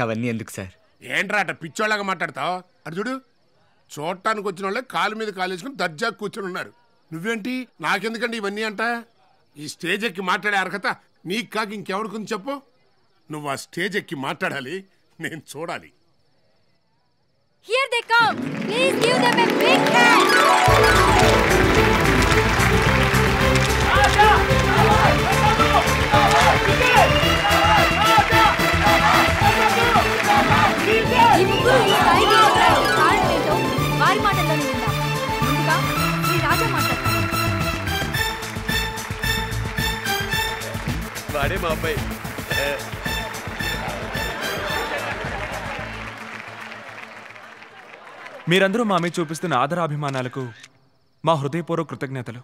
అవన్నీ ఎందుకు సార్? ఏంట్రా అట పిచ్చోళ్ళగా మాట్లాడతావు? అటు చూడు, చూడటానికి వచ్చిన వాళ్ళే కాలు మీద కాలు వేసుకుని దర్జా కూర్చొని ఉన్నారు. నువ్వేంటి నాకెందుకండి ఇవన్నీ అంట? ఈ స్టేజ్ ఎక్కి మాట్లాడే అర్హత నీకు కాక ఇంకెవరికి చెప్పు. నువ్వు ఆ స్టేజ్ ఎక్కి మాట్లాడాలి, నేను చూడాలి. Here they come. Please give them a big hand. ఇప్పుడు ఈ స్థాయికి ఎదగడానికి కారణం ఏంటో వారి మాటల్లోనే విందాం. ముందుగా శ్రీ రాజా మాట్లాడతారు. వాడే మా అబ్బాయి. మీరందరూ మా మీద చూపిస్తున్న ఆదరాభిమానాలకు మా హృదయపూర్వక కృతజ్ఞతలు.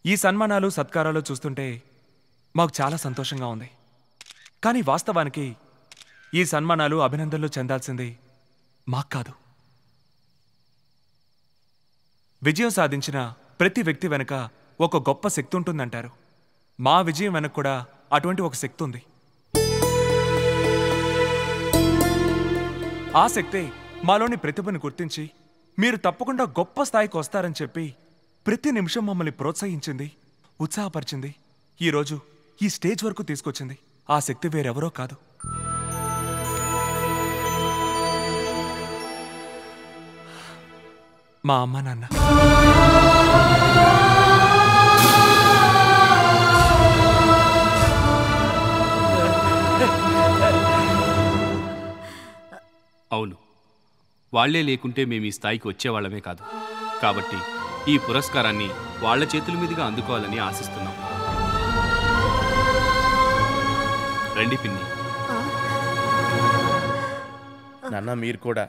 ఈ సన్మానాలు సత్కారాలు చూస్తుంటే మాకు చాలా సంతోషంగా ఉంది. కానీ వాస్తవానికి ఈ సన్మానాలు అభినందనలు చెందాల్సింది మాకు కాదు. విజయం సాధించిన ప్రతి వ్యక్తి వెనుక ఒక గొప్ప శక్తి ఉంటుందంటారు. మా విజయం వెనక కూడా అటువంటి ఒక శక్తి ఉంది. ఆ శక్తే మాలోని ప్రతిభను గుర్తించి మీరు తప్పకుండా గొప్ప స్థాయికి వస్తారని చెప్పి ప్రతి నిమిషం మమ్మల్ని ప్రోత్సహించింది, ఉత్సాహపరిచింది, ఈరోజు ఈ స్టేజ్ వరకు తీసుకొచ్చింది. ఆ శక్తి వేరెవరో కాదు, మా అమ్మ నాన్న. అవును, వాళ్లే లేకుంటే మేము ఈ స్థాయికి వచ్చేవాళ్లమే కాదు. కాబట్టి ఈ పురస్కారాన్ని వాళ్ల చేతుల మీదుగా అందుకోవాలని ఆశిస్తున్నాం. రండి పిన్ని. నాన్న మీరు కూడా.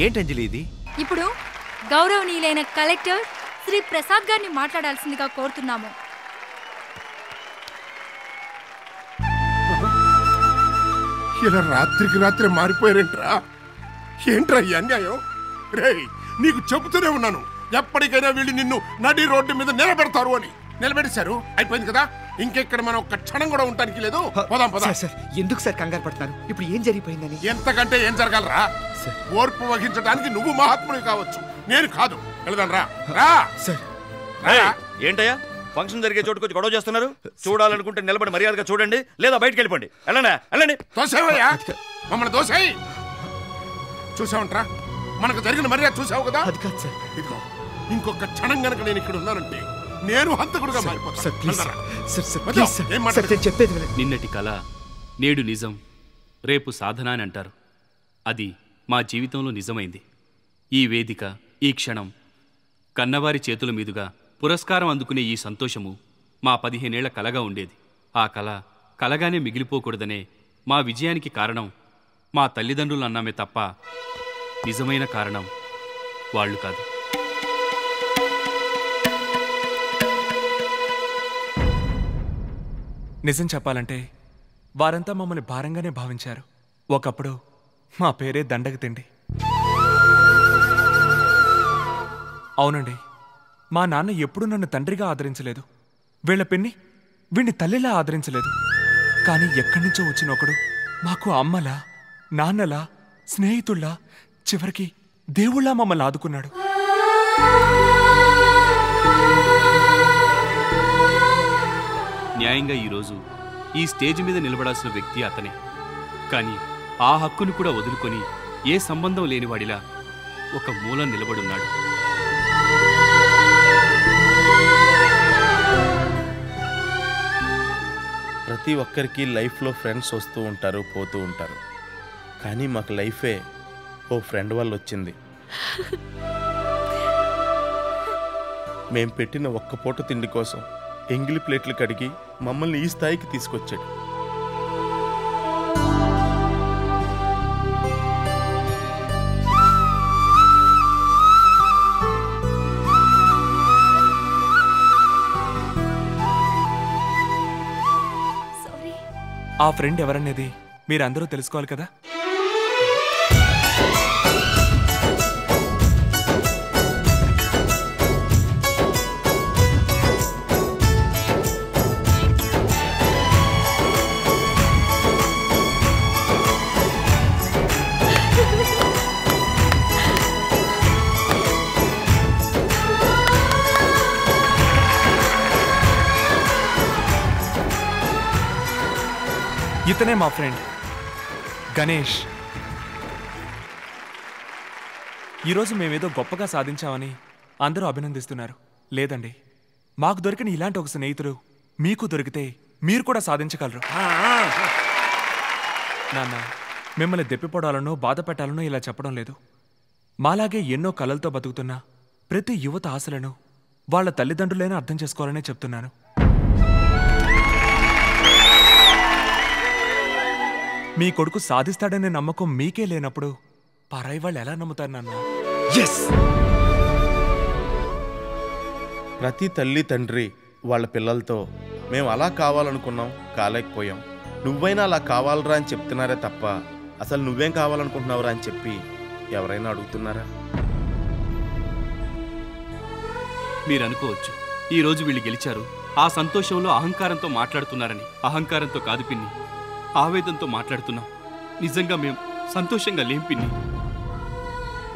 ఏంటంజలి ఇది? ఇప్పుడు గౌరవనీయులైన కలెక్టర్ శ్రీ ప్రసాద్ గారిని మాట్లాడాల్సిందిగా కోరుతున్నాము. ఇలా రాత్రికి రాత్రి మారిపోయారేంట్రా? ఏంట్రా ఈ అన్యాయం? రేయ్, నీకు చెబుతూనే ఉన్నాను, ఎప్పటికైనా వీళ్ళు నిన్ను నడి రోడ్డు మీద నిలబెడతారు అని. నిలబెట్టేశారు, అయిపోయింది కదా. ఇంకెక్కడ మనం ఒక్క క్షణం కూడా ఉండటానికి లేదు. పోదాం పదా. సార్ ఎందుకు సార్ కంగారు పడుతున్నారు? ఇప్పుడు ఏం జరిగిపోయిందని? ఎంతకంటే ఏం జరగాలరా? ఓర్పు వహించడానికి నువ్వు మహాత్ముని కావచ్చు, నేను కాదు. వెళదాం రా. రా సార్. ఏంటయ్యా ఫంక్షన్ జరిగే చోటుకొచ్చి గొడవ చేస్తున్నారు? చూడాలనుకుంటే నిలబడి మర్యాదగా చూడండి, లేదా బయటకు వెళ్ళిపోండి. వెళ్ళండి వెళ్ళండి. దోసేవయ్యా, మమ్మల్ని దోసేయి. చూసావంట్రా, మనకు జరిగిన మర్యాద చూసావు కదా. అది కాదు సార్. ఇదిగో, ఇంకొక క్షణం గనక నేను ఇక్కడ ఉన్నానంటే నేను హంతకుడుగా మారిపోతాను. నిన్నటి కళ నేడు నిజం, రేపు సాధన అని అంటారు. అది మా జీవితంలో నిజమైంది. ఈ వేదిక, ఈ క్షణం, కన్నవారి చేతుల మీదుగా పురస్కారం అందుకునే ఈ సంతోషము మా 15 ఏళ్ల కలగా ఉండేది. ఆ కళ కలగానే మిగిలిపోకూడదనే మా విజయానికి కారణం మా తల్లిదండ్రులు అన్నామే తప్ప నిజమైన కారణం వాళ్ళు కాదు. నిజం చెప్పాలంటే వారంతా మమ్మల్ని భారంగానే భావించారు. ఒకప్పుడు మా పేరే దండగ తిండి. అవునండి, మా నాన్న ఎప్పుడూ నన్ను తండ్రిగా ఆదరించలేదు. వీళ్ల పిన్ని వీణ్ణి తల్లిలా ఆదరించలేదు. కానీ ఎక్కడి నుంచో వచ్చిన ఒకడు మాకు అమ్మలా, నాన్నలా, స్నేహితుల్లా, చివరికి దేవుళ్ళా మమ్మల్ని ఆదుకున్నాడు. న్యాయంగా ఈరోజు ఈ స్టేజ్ మీద నిలబడాల్సిన వ్యక్తి అతనే. కానీ ఆ హక్కును కూడా వదులుకొని ఏ సంబంధం లేనివాడిలా ఒక మూల నిలబడున్నాడు. ప్రతి ఒక్కరికి లైఫ్లో ఫ్రెండ్స్ వస్తూ ఉంటారు, పోతూ ఉంటారు. కానీ మాకు లైఫే ఓ ఫ్రెండ్ వల్ల వచ్చింది. మేం పెట్టిన ఒక్క పూట తిండి కోసం ఎంగిలి ప్లేట్లు కడిగి మమ్మల్ని ఈ స్థాయికి తీసుకొచ్చాడు. ఆ ఫ్రెండ్ ఎవరనేది మీరందరూ తెలుసుకోవాలి కదా. ఇతనే మా ఫ్రెండ్ గణేష్. ఈరోజు మేమేదో గొప్పగా సాధించామని అందరూ అభినందిస్తున్నారు. లేదండి, మాకు దొరికిన ఇలాంటి ఒక స్నేహితుడు మీకు దొరికితే మీరు కూడా సాధించగలరు. నాన్న, మిమ్మల్ని దెప్పిపడాలనో బాధ పెట్టాలనో ఇలా చెప్పడం లేదు. మాలాగే ఎన్నో కలలతో బతుకుతున్న ప్రతి యువత ఆశలను వాళ్ళ తల్లిదండ్రులైనా అర్థం చేసుకోవాలనే చెప్తున్నాను. మీ కొడుకు సాధిస్తాడనే నమ్మకం మీకే లేనప్పుడు పరాయి వాళ్ళు ఎలా నమ్ముతారు నాన్న? ప్రతి తల్లి తండ్రి వాళ్ళ పిల్లలతో మేము అలా కావాలనుకున్నాం, కాలేకపోయాం, నువ్వైనా అలా కావాలరా అని చెప్తున్నారే తప్ప అసలు నువ్వేం కావాలనుకుంటున్నావురా అని చెప్పి ఎవరైనా అడుగుతున్నారా? మీరు అనుకోవచ్చు, ఈరోజు వీళ్ళు గెలిచారు, ఆ సంతోషంలో అహంకారంతో మాట్లాడుతున్నారని. అహంకారంతో కాదు పిన్ని, ఆవేదంతో మాట్లాడుతున్నాం. నిజంగా మేం సంతోషంగా లేం పిన్ని.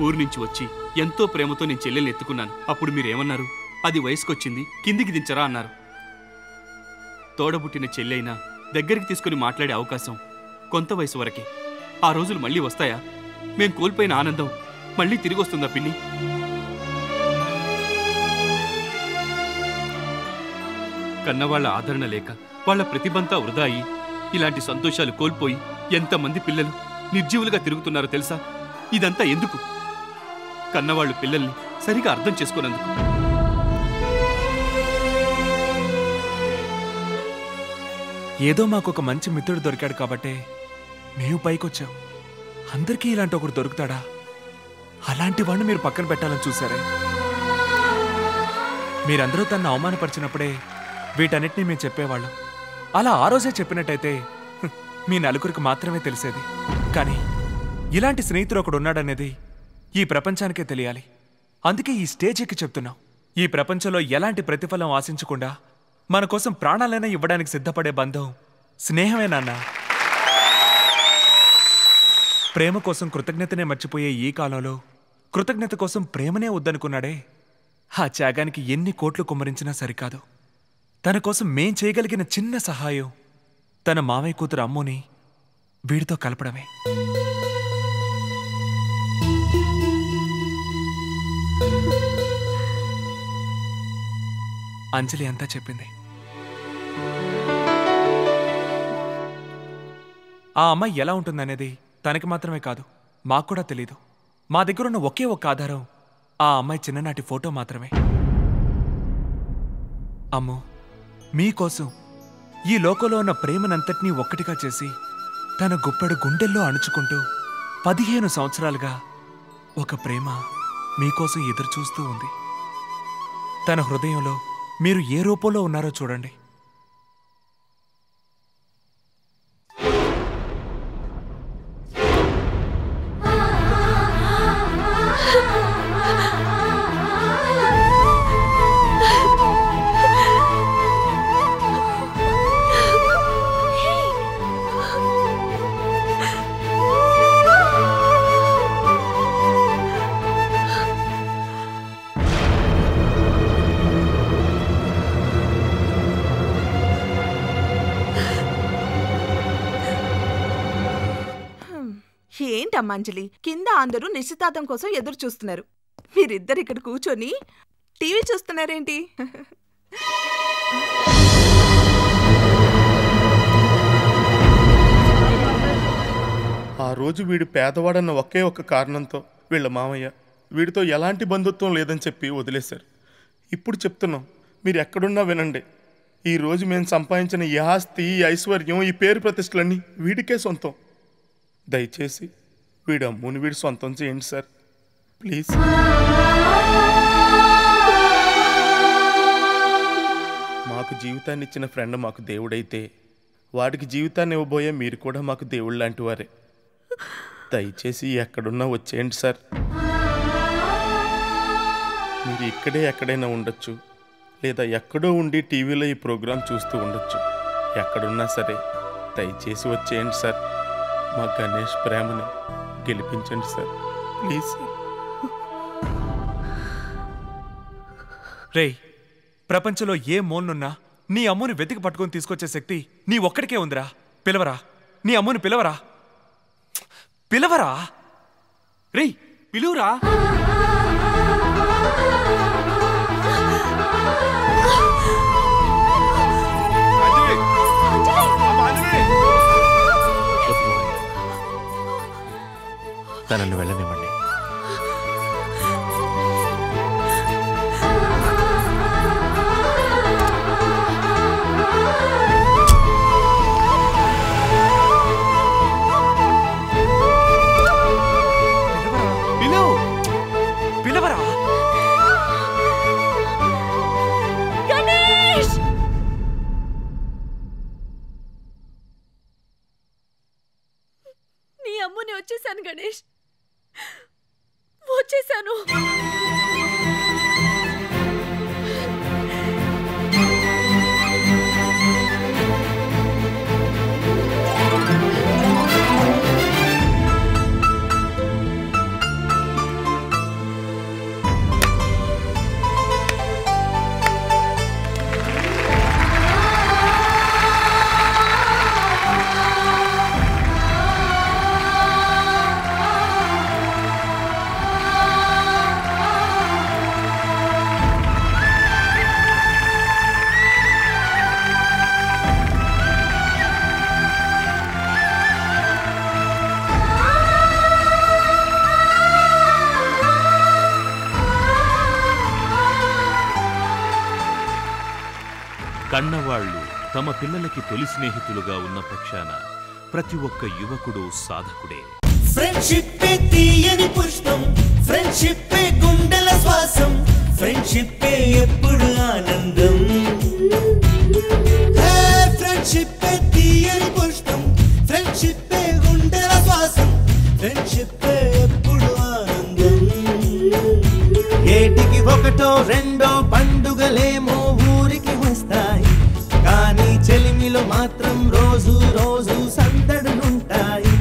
ఊరి నుంచి వచ్చి ఎంతో ప్రేమతో నేను చెల్లెల్ని ఎత్తుకున్నాను. అప్పుడు మీరేమన్నారు? అది వయసుకొచ్చింది, కిందికి దించరా అన్నారు. తోడబుట్టిన చెల్లి అయినా దగ్గరికి తీసుకుని మాట్లాడే అవకాశం కొంత వయసు వరకే. ఆ రోజులు మళ్ళీ వస్తాయా? మేం కోల్పోయిన ఆనందం మళ్ళీ తిరిగి వస్తుందా పిన్ని? కన్నవాళ్ల ఆదరణ లేక వాళ్ల ప్రతిభంతా వృధా అయి ఇలాంటి సంతోషాలు కోల్పోయి ఎంతమంది పిల్లలు నిర్జీవులుగా తిరుగుతున్నారో తెలుసా? ఇదంతా ఎందుకు? కన్నవాళ్ళు పిల్లల్ని సరిగా అర్థం చేసుకోనందుకు. ఏదో మాకొక మంచి మిత్రుడు దొరికాడు కాబట్టే మేము పైకొచ్చాం. అందరికీ ఇలాంటి ఒకడు దొరుకుతాడా? అలాంటి వాడిని మీరు పక్కన పెట్టాలని చూసారే. మీరందరూ తనను అవమానపరిచినప్పుడే వీటన్నిటినీ మేము చెప్పేవాళ్ళం. అలా ఆ రోజే చెప్పినట్టయితే మీ నలుగురికి మాత్రమే తెలిసేది. కానీ ఇలాంటి స్నేహితుడు ఒకడు ఉన్నాడనేది ఈ ప్రపంచానికే తెలియాలి. అందుకే ఈ స్టేజ్ ఎక్కి చెప్తున్నాం. ఈ ప్రపంచంలో ఎలాంటి ప్రతిఫలం ఆశించకుండా మన కోసం ప్రాణాలైనా ఇవ్వడానికి సిద్ధపడే బంధం స్నేహమే నాన్న. ప్రేమ కోసం కృతజ్ఞతనే మర్చిపోయే ఈ కాలంలో కృతజ్ఞత కోసం ప్రేమనే వద్దనుకున్నాడే, ఆ త్యాగానికి ఎన్ని కోట్లు కుమ్మరించినా సరికాదు. తన కోసం మేం చేయగలిగిన చిన్న సహాయం తన మామయ్య కూతురు అమ్ముని వీడితో కలపడమే. అంజలి అంతా చెప్పింది. ఆ అమ్మాయి ఎలా ఉంటుందనేది తనకి మాత్రమే కాదు, మాకు కూడా తెలీదు. మా దగ్గరున్న ఒకే ఒక్క ఆధారం ఆ అమ్మాయి చిన్ననాటి ఫోటో మాత్రమే. అమ్మో, మీకోసం ఈ లోకంలో ఉన్న ప్రేమనంతటినీ ఒక్కటిగా చేసి తన గుప్పెడు గుండెల్లో అణుచుకుంటూ 15 సంవత్సరాలుగా ఒక ప్రేమ మీకోసం ఎదురు చూస్తూ ఉంది. తన హృదయంలో మీరు ఏ రూపంలో ఉన్నారో చూడండి. ఏంటమ్మా అంజలి, కింద అందరూ నిశ్చితార్థం కోసం ఎదురు చూస్తున్నారు. మీరిద్దరు ఇక్కడ కూర్చొని టీవీ చూస్తున్నారేంటి? ఆ రోజు వీడు పేదవాడన్న ఒకే ఒక్క కారణంతో వీళ్ళ మామయ్య వీడితో ఎలాంటి బంధుత్వం లేదని చెప్పి వదిలేశారు. ఇప్పుడు చెప్తున్నాం, మీరు ఎక్కడున్నా వినండి. ఈరోజు మేము సంపాదించిన ఈ ఆస్తి, ఈ ఐశ్వర్యం, ఈ పేరు ప్రతిష్టలన్నీ వీడికే సొంతం. దయచేసి వీడు అమ్ముని వీడు సొంతం చేయండి సార్, ప్లీజ్. మాకు జీవితాన్ని ఇచ్చిన ఫ్రెండ్ మాకు దేవుడైతే, వాడికి జీవితాన్ని ఇవ్వబోయే మీరు కూడా మాకు దేవుడు లాంటి వారే. దయచేసి ఎక్కడున్నా వచ్చేయండి సార్. మీరు ఇక్కడే ఎక్కడైనా ఉండొచ్చు, లేదా ఎక్కడో ఉండి టీవీలో ఈ ప్రోగ్రాం చూస్తూ ఉండొచ్చు. ఎక్కడున్నా సరే దయచేసి వచ్చేయండి సార్. మా గణేష్ ప్రేమని గెలిపించండి సార్, ప్లీజ్ సార్. రేయ్, ప్రపంచంలో ఏ మూలనున్నా నీ అమ్ముని వెతికి పట్టుకొని తీసుకొచ్చే శక్తి నీ ఒక్కడికే ఉందిరా. పిలవరా, నీ అమ్ముని పిలవరా, పిలవరా. రేయ్, పిలువురా. తనను వెళ్ళనివ్వండి. పిలవరా. గణేష్! నీ అమ్ముని వచ్చేసాను గణేష్, వచ్చేసాను. కన్నవాళ్లు తమ పిల్లలకి తొలి స్నేహితులుగా ఉన్న పక్షాన ప్రతి ఒక్క యువకుడు సాధకుడే. ఫ్రెండ్షిప్ తీయని పుష్పం, ఫ్రెండ్షిప్ గుండెల శ్వాసం, ఫ్రెండ్షిప్ ఎప్పుడు ఆనందం. ఫ్రెండ్షిప్ తీయని పుష్పం, ఫ్రెండ్షిప్ గుండెల శ్వాసం, ఫ్రెండ్షిప్ ఎప్పుడు ఆనందం. ఏటికి ఒకటో రెండో పండుగలేమో ఊరికి వస్తాయి, కానీ చెలిమిలో మాత్రం రోజు రోజు సందడులుంటాయి.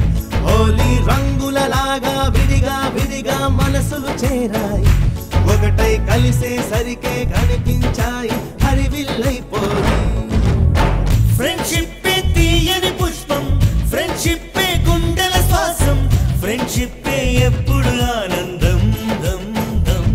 హోలీ రంగులలాగా విడిగా విడిగా మనసులు చేరాయి, ఒకటై కలిసేసరికే కనిపించాయి హరివిల్లైపోయి. ఫ్రెండ్షిప్ తీయని పుష్పం, ఫ్రెండ్షిప్ గుండెల శ్వాసం, ఫ్రెండ్షిప్ ఎప్పుడు ఆనందం. దం దం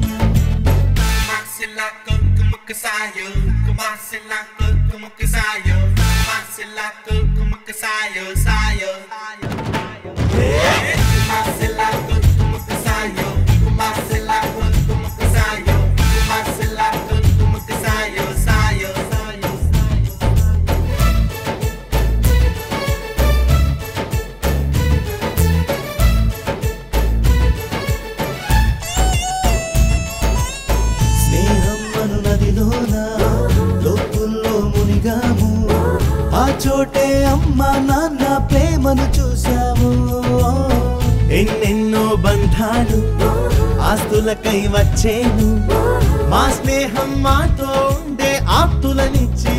స్నేహం అను నదిలోన లోతుల్లో మునిగాము, ఆ చోటే అమ్మ నాన్న ప్రేమను చూసాము. ఎన్నెన్నో బంధాలు ఆస్తులకై వచ్చేను, మా స్నేహం మాతో ఉండే ఆప్తులనిచ్చి